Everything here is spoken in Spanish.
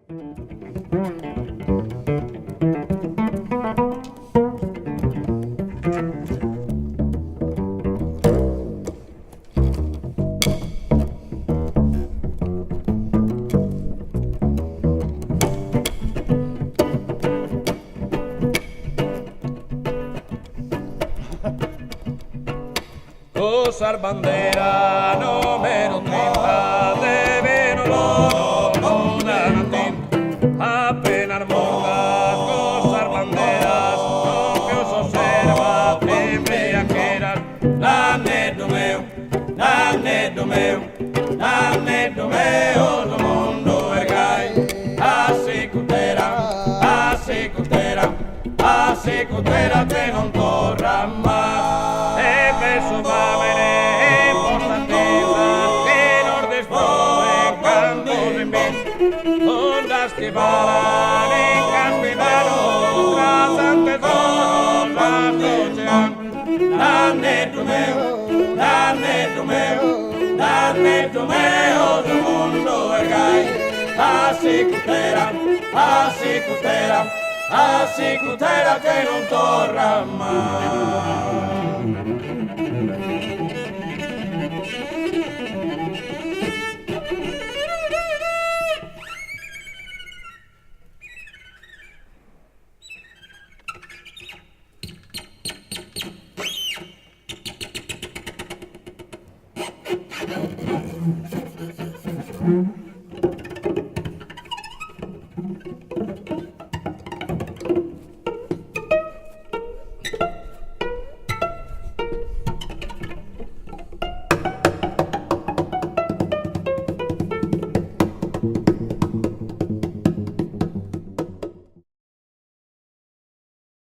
Usar bandera número 30 de Benoló, no Nanatín, apenas mongas, gozar banderas, no que os observa, embriaqueras, la neto meu, do mundo ergai, a cutera que non torra máis, e penso va bene, importanteza, que nos despoen cando rimben, ondas que varan en campidano, tras antes todos las cochean, la neto meu, do mundo ergai, a cutera que non torra máis.